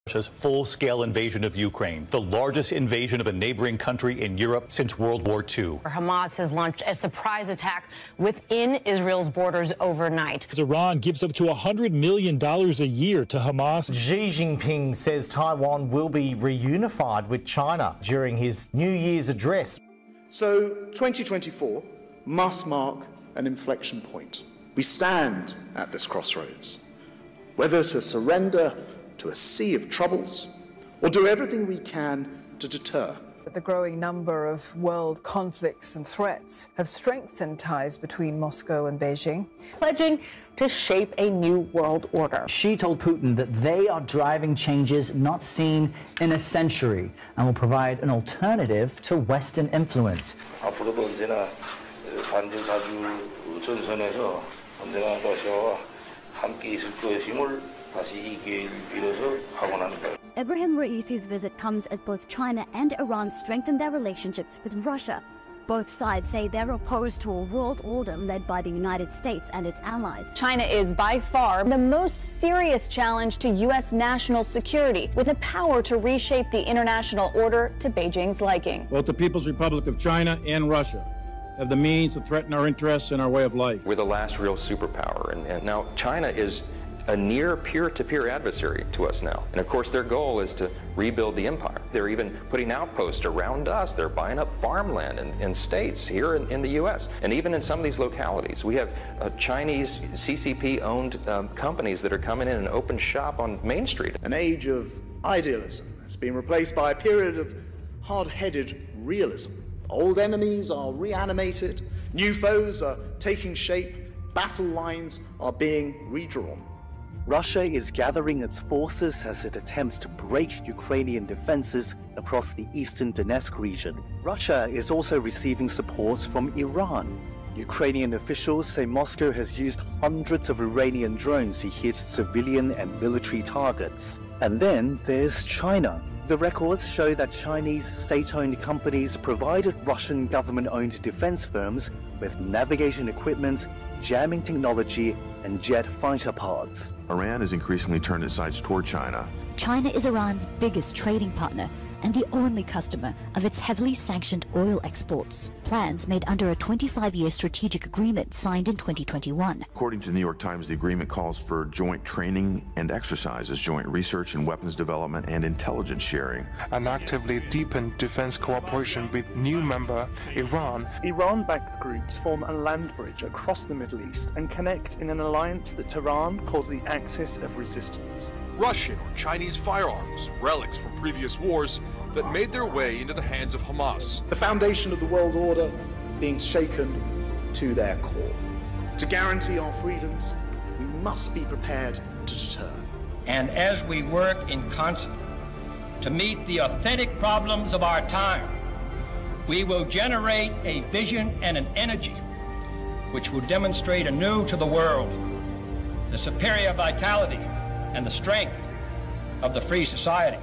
Russia's full-scale invasion of Ukraine, the largest invasion of a neighboring country in Europe since World War II. Hamas has launched a surprise attack within Israel's borders overnight. As Iran gives up to $100 million a year to Hamas. Xi Jinping says Taiwan will be reunified with China during his New Year's address. So 2024 must mark an inflection point. We stand at this crossroads, whether to surrender to a sea of troubles, or do everything we can to deter. The growing number of world conflicts and threats have strengthened ties between Moscow and Beijing, Pledging to shape a new world order. Xi told Putin that they are driving changes not seen in a century and will provide an alternative to Western influence. 앞으로도 언제나 반전사주 전선에서 언제나 러시아와 함께 있을 것임을 다시 이 기회를 빌어서 확언합니다. Ebrahim Raisi's visit comes as both China and Iran strengthen their relationships with Russia. Both sides say they're opposed to a world order led by the United States and its allies. China is by far the most serious challenge to U.S. national security, with the power to reshape the international order to Beijing's liking. Both the People's Republic of China and Russia have the means to threaten our interests and our way of life. We're the last real superpower, and now China is a near peer-to-peer adversary to us now. And of course their goal is to rebuild the empire. They're even putting outposts around us. They're buying up farmland in states here in the US. And even in some of these localities, we have Chinese CCP-owned companies that are coming in and open shop on Main Street. An age of idealism has been replaced by a period of hard-headed realism. Old enemies are reanimated, new foes are taking shape, battle lines are being redrawn. Russia is gathering its forces as it attempts to break Ukrainian defenses across the eastern Donetsk region. Russia is also receiving support from Iran. Ukrainian officials say Moscow has used hundreds of Iranian drones to hit civilian and military targets. And then there's China. The records show that Chinese state-owned companies provided Russian government-owned defense firms with navigation equipment, jamming technology, and jet fighter pods. Iran has increasingly turned its sights toward China. China is Iran's biggest trading partner and the only customer of its heavily sanctioned oil exports. Plans made under a 25-year strategic agreement signed in 2021. According to the New York Times, the agreement calls for joint training and exercises, joint research and weapons development, and intelligence sharing. And actively deepen defense cooperation with new member Iran. Iran-backed groups form a land bridge across the Middle East and connect in an alliance that Tehran calls the axis of resistance. Russian or Chinese firearms, relics from previous wars that made their way into the hands of Hamas. The foundation of the world order being shaken to their core. To guarantee our freedoms, we must be prepared to deter. And as we work in concert to meet the authentic problems of our time, we will generate a vision and an energy which will demonstrate anew to the world the superior vitality and the strength of the free society.